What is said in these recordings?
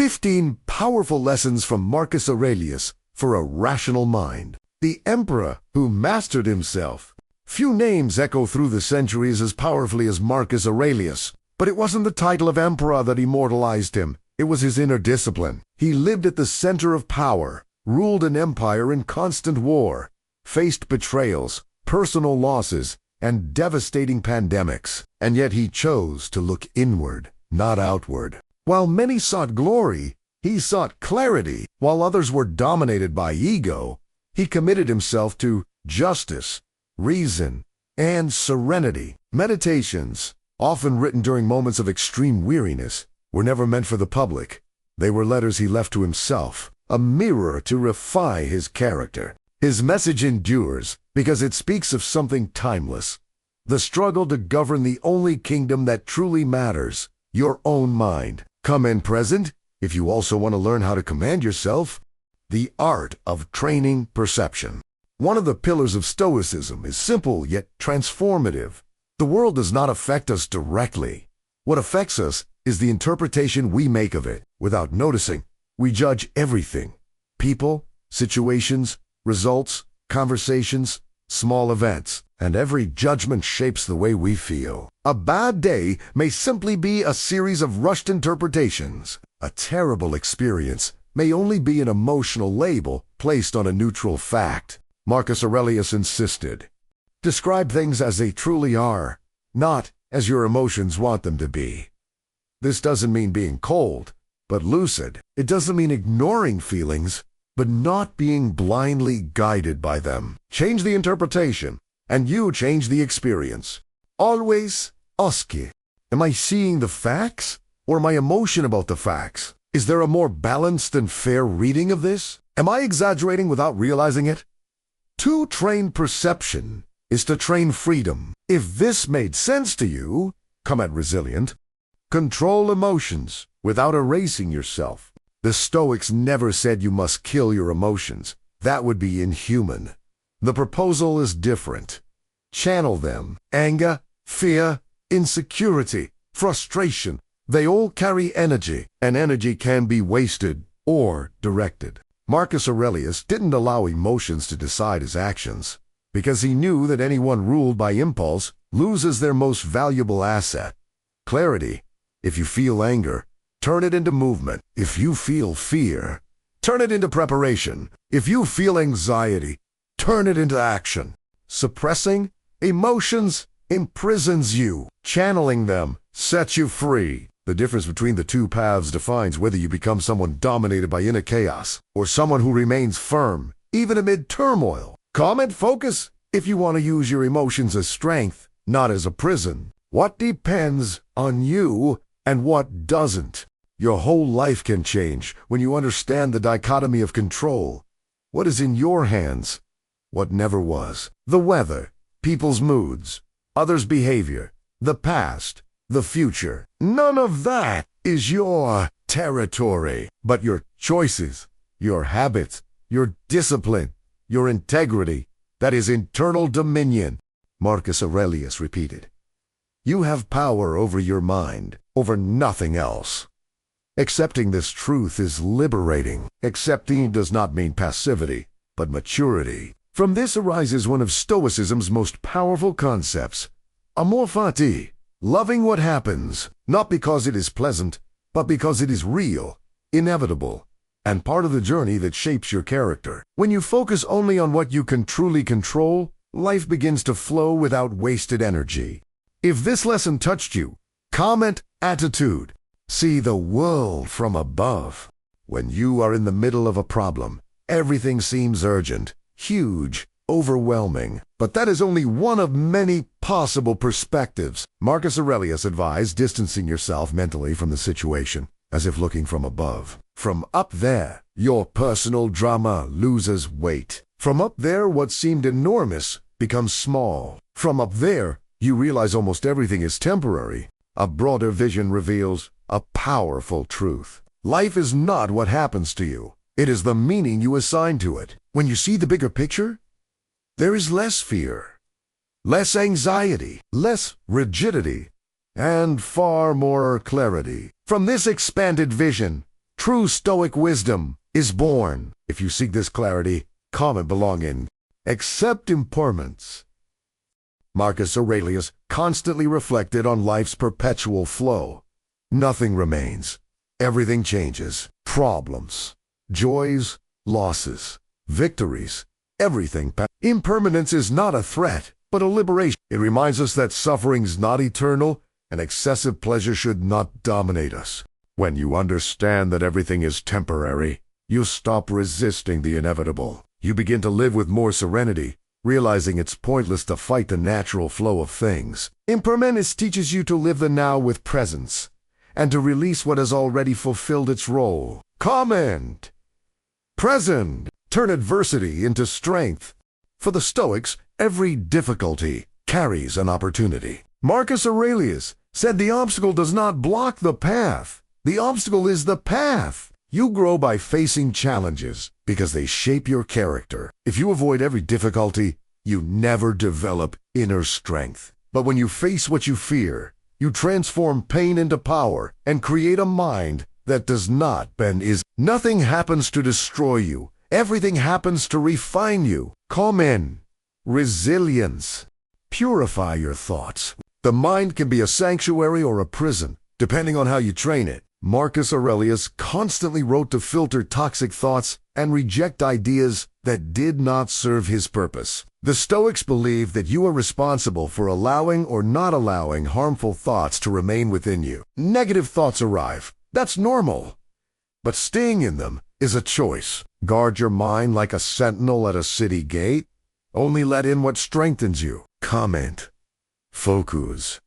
15 powerful lessons from Marcus Aurelius for a rational mind. The emperor who mastered himself. Few names echo through the centuries as powerfully as Marcus Aurelius, but it wasn't the title of emperor that immortalized him. It was his inner discipline. He lived at the center of power, ruled an empire in constant war, faced betrayals, personal losses, and devastating pandemics, and yet he chose to look inward, not outward. While many sought glory, he sought clarity. While others were dominated by ego, he committed himself to justice, reason, and serenity. Meditations, often written during moments of extreme weariness, were never meant for the public. They were letters he left to himself, a mirror to refine his character. His message endures because it speaks of something timeless, the struggle to govern the only kingdom that truly matters, your own mind. Come and present, if you also want to learn how to command yourself, the art of training perception. One of the pillars of Stoicism is simple yet transformative. The world does not affect us directly. What affects us is the interpretation we make of it. Without noticing, we judge everything: people, situations, results, conversations, small events, and every judgment shapes the way we feel. A bad day may simply be a series of rushed interpretations. A terrible experience may only be an emotional label placed on a neutral fact. Marcus Aurelius insisted, describe things as they truly are, not as your emotions want them to be. This doesn't mean being cold, but lucid. It doesn't mean ignoring feelings, but not being blindly guided by them. Change the interpretation, and you change the experience. Always ask: am I seeing the facts, or my emotion about the facts? Is there a more balanced and fair reading of this? Am I exaggerating without realizing it? To train perception is to train freedom. If this made sense to you, come at resilient. Control emotions without erasing yourself. The Stoics never said you must kill your emotions. That would be inhuman. The proposal is different. Channel them. Anger, fear, insecurity, frustration. They all carry energy, and energy can be wasted or directed. Marcus Aurelius didn't allow emotions to decide his actions, because he knew that anyone ruled by impulse loses their most valuable asset: clarity. If you feel anger, turn it into movement. If you feel fear, turn it into preparation. If you feel anxiety, turn it into action. Suppressing emotions imprisons you. Channeling them sets you free. The difference between the two paths defines whether you become someone dominated by inner chaos or someone who remains firm, even amid turmoil. Calm and focus if you want to use your emotions as strength, not as a prison. What depends on you and what doesn't? Your whole life can change when you understand the dichotomy of control. What is in your hands? What never was? The weather, people's moods, others' behavior, the past, the future. None of that is your territory, but your choices, your habits, your discipline, your integrity. That is internal dominion. Marcus Aurelius repeated, you have power over your mind, over nothing else. Accepting this truth is liberating. Accepting does not mean passivity, but maturity. From this arises one of Stoicism's most powerful concepts: amor fati, loving what happens, not because it is pleasant, but because it is real, inevitable, and part of the journey that shapes your character. When you focus only on what you can truly control, life begins to flow without wasted energy. If this lesson touched you, comment attitude. See the world from above. When you are in the middle of a problem, everything seems urgent, huge, overwhelming. But that is only one of many possible perspectives. Marcus Aurelius advised distancing yourself mentally from the situation, as if looking from above. From up there, your personal drama loses weight. From up there, what seemed enormous becomes small. From up there, you realize almost everything is temporary. A broader vision reveals a powerful truth. Life is not what happens to you. It is the meaning you assign to it. When you see the bigger picture, there is less fear, less anxiety, less rigidity, and far more clarity. From this expanded vision, True Stoic wisdom is born. If you seek this clarity, comment belong in accept impermanence. Marcus Aurelius constantly reflected on life's perpetual flow. Nothing remains. Everything changes. Problems, joys, losses, victories, everything. Impermanence is not a threat, but a liberation. It reminds us that suffering's not eternal, and excessive pleasure should not dominate us. When you understand that everything is temporary, you stop resisting the inevitable. You begin to live with more serenity, realizing it's pointless to fight the natural flow of things. Impermanence teaches you to live the now with presence, and to release what has already fulfilled its role. Comment. Present. Turn adversity into strength. For the Stoics, every difficulty carries an opportunity. Marcus Aurelius said the obstacle does not block the path. The obstacle is the path. You grow by facing challenges because they shape your character. If you avoid every difficulty, you never develop inner strength. But when you face what you fear, you transform pain into power and create a mind that does not bend. Nothing happens to destroy you. Everything happens to refine you. Comment. Resilience. Purify your thoughts. The mind can be a sanctuary or a prison, depending on how you train it. Marcus Aurelius constantly wrote to filter toxic thoughts and reject ideas that did not serve his purpose. The Stoics believe that you are responsible for allowing or not allowing harmful thoughts to remain within you. Negative thoughts arrive. That's normal. But staying in them is a choice. Guard your mind like a sentinel at a city gate. Only let in what strengthens you. Comment. Focus.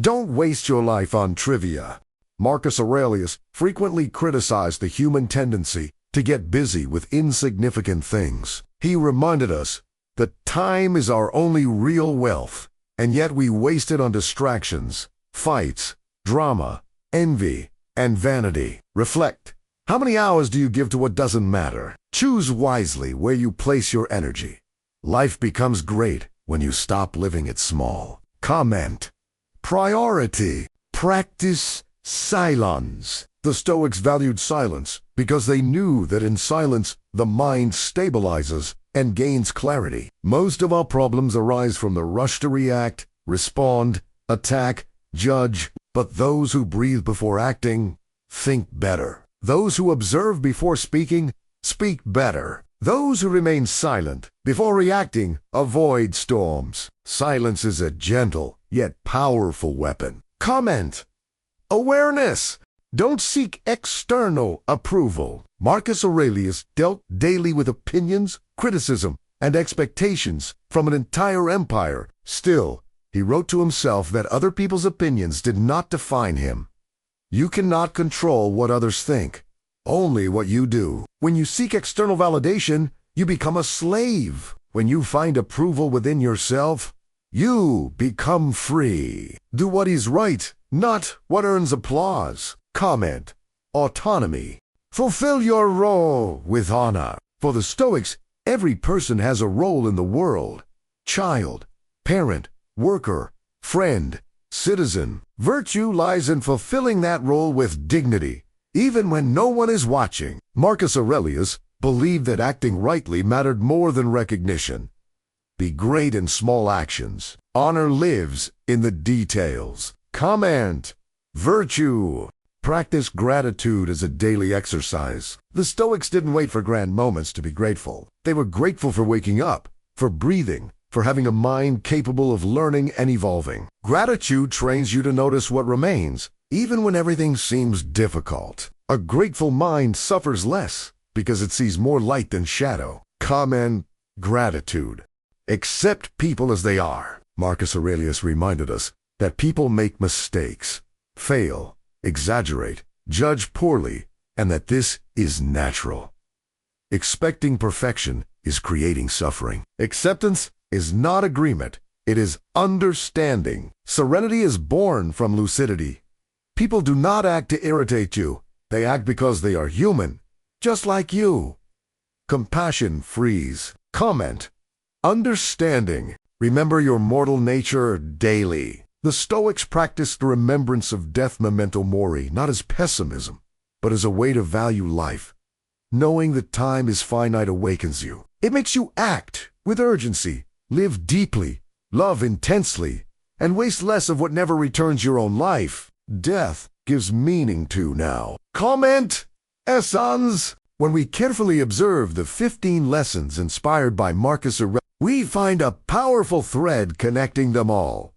Don't waste your life on trivia. Marcus Aurelius frequently criticized the human tendency to get busy with insignificant things. He reminded us that time is our only real wealth, and yet we waste it on distractions, fights, drama, envy, and vanity. Reflect. How many hours do you give to what doesn't matter? Choose wisely where you place your energy. Life becomes great when you stop living it small. Comment. Priority. Practice silence. The Stoics valued silence because they knew that in silence the mind stabilizes and gains clarity. Most of our problems arise from the rush to react, respond, attack, judge. But those who breathe before acting think better. Those who observe before speaking speak better. Those who remain silent before reacting avoid storms. Silence is a gentle yet powerful weapon. Comment. Awareness. Don't seek external approval. Marcus Aurelius dealt daily with opinions, criticism, and expectations from an entire empire. Still, he wrote to himself that other people's opinions did not define him. You cannot control what others think, only what you do. When you seek external validation, you become a slave. When you find approval within yourself, you become free. Do what is right, not what earns applause. Comment. Autonomy. Fulfill your role with honor. For the Stoics, every person has a role in the world. Child, parent, worker, friend, citizen. Virtue lies in fulfilling that role with dignity, even when no one is watching. Marcus Aurelius believed that acting rightly mattered more than recognition. Be great in small actions. Honor lives in the details. Comment. Virtue. Practice gratitude as a daily exercise. The Stoics didn't wait for grand moments to be grateful. They were grateful for waking up, for breathing, for having a mind capable of learning and evolving. Gratitude trains you to notice what remains, even when everything seems difficult. A grateful mind suffers less because it sees more light than shadow. Comment. Gratitude. Accept people as they are. Marcus Aurelius reminded us that people make mistakes, fail, exaggerate, judge poorly, and that this is natural. Expecting perfection is creating suffering. Acceptance is not agreement, it is understanding. Serenity is born from lucidity. People do not act to irritate you, they act because they are human, just like you. Compassion frees. Comment. Understanding. Remember your mortal nature daily. The Stoics practiced the remembrance of death memento mori, not as pessimism, but but as a way to value life. Knowing that time is finite awakens you. It makes you act with urgency, live deeply, love intensely, and waste less of what never returns your own life. Death gives meaning to now. Comment, essence. When we carefully observe the 15 lessons inspired by Marcus Aurelius, we find a powerful thread connecting them all.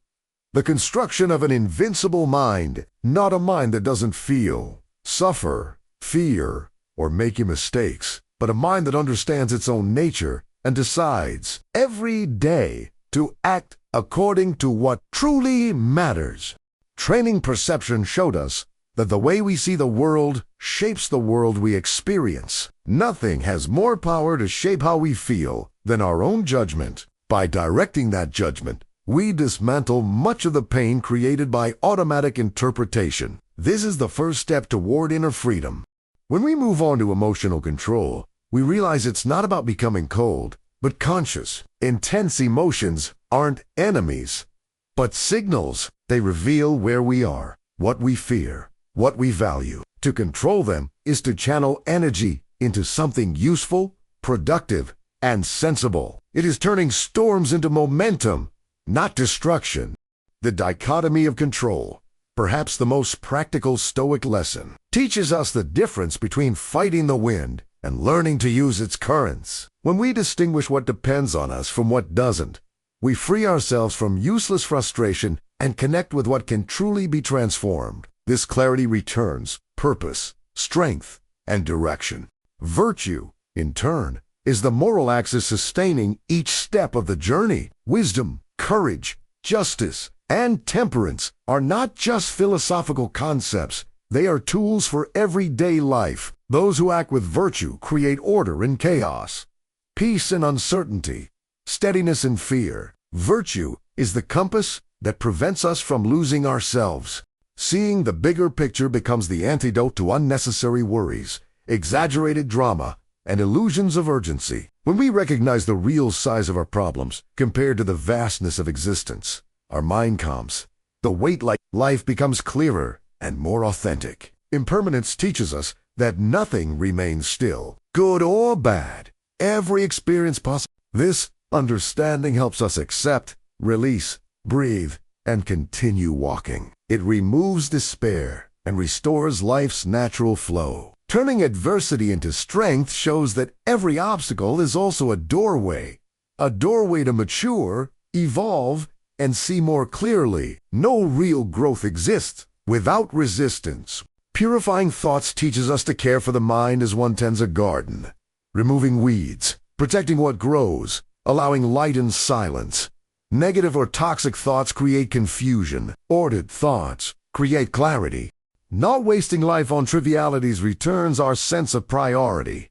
The construction of an invincible mind, not a mind that doesn't feel, suffer, fear, or make mistakes, but a mind that understands its own nature and decides every day to act according to what truly matters. Training perception showed us that the way we see the world shapes the world we experience. Nothing has more power to shape how we feel than our own judgment. By directing that judgment, we dismantle much of the pain created by automatic interpretation. This is the first step toward inner freedom. When we move on to emotional control, we realize it's not about becoming cold, but conscious. Intense emotions aren't enemies, but signals. They reveal where we are, what we fear, what we value. To control them is to channel energy into something useful, productive, and sensible. It is turning storms into momentum, not destruction. The dichotomy of control, perhaps the most practical Stoic lesson, teaches us the difference between fighting the wind and learning to use its currents. When we distinguish what depends on us from what doesn't, we free ourselves from useless frustration and connect with what can truly be transformed. This clarity returns purpose, strength, and direction. Virtue, in turn, is the moral axis sustaining each step of the journey. Wisdom, courage, justice, and temperance are not just philosophical concepts. They are tools for everyday life. Those who act with virtue create order in chaos, peace in uncertainty, steadiness in fear. Virtue is the compass that prevents us from losing ourselves. Seeing the bigger picture becomes the antidote to unnecessary worries, exaggerated drama, and illusions of urgency. When we recognize the real size of our problems compared to the vastness of existence, our mind calms. The weight like life becomes clearer and more authentic. Impermanence teaches us that nothing remains still, good or bad. Every experience possible. This understanding helps us accept, release, breathe, and continue walking. It removes despair and restores life's natural flow. Turning adversity into strength shows that every obstacle is also a doorway to mature, evolve, and see more clearly. No real growth exists without resistance. Purifying thoughts teaches us to care for the mind as one tends a garden, removing weeds, protecting what grows, allowing light and silence. Negative or toxic thoughts create confusion. Ordered thoughts create clarity. Not wasting life on trivialities returns our sense of priority.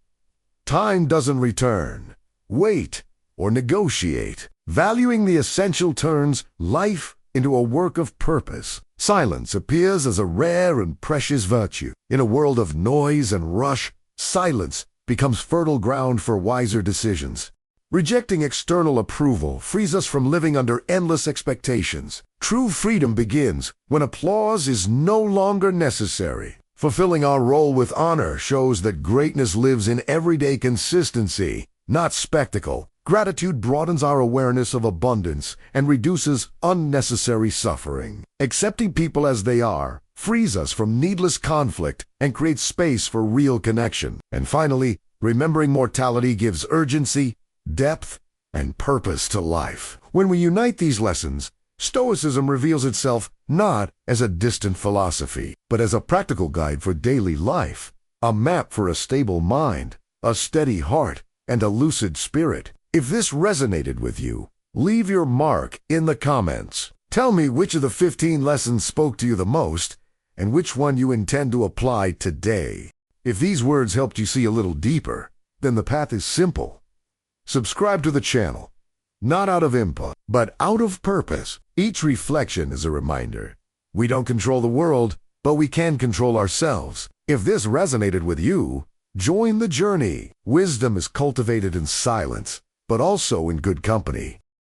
Time doesn't return. Wait or negotiate. Valuing the essential turns life into a work of purpose. Silence appears as a rare and precious virtue. In a world of noise and rush, silence becomes fertile ground for wiser decisions. Rejecting external approval frees us from living under endless expectations. True freedom begins when applause is no longer necessary. Fulfilling our role with honor shows that greatness lives in everyday consistency, not spectacle. Gratitude broadens our awareness of abundance and reduces unnecessary suffering. Accepting people as they are frees us from needless conflict and creates space for real connection. And finally, remembering mortality gives urgency, depth, and purpose to life. When we unite these lessons, Stoicism reveals itself not as a distant philosophy, but as a practical guide for daily life, a map for a stable mind, a steady heart, and a lucid spirit. If this resonated with you, leave your mark in the comments. Tell me which of the 15 lessons spoke to you the most, and which one you intend to apply today. If these words helped you see a little deeper, then the path is simple. Subscribe to the channel, not out of input, but out of purpose. Each reflection is a reminder. We don't control the world, but we can control ourselves. If this resonated with you, join the journey. Wisdom is cultivated in silence, but also in good company.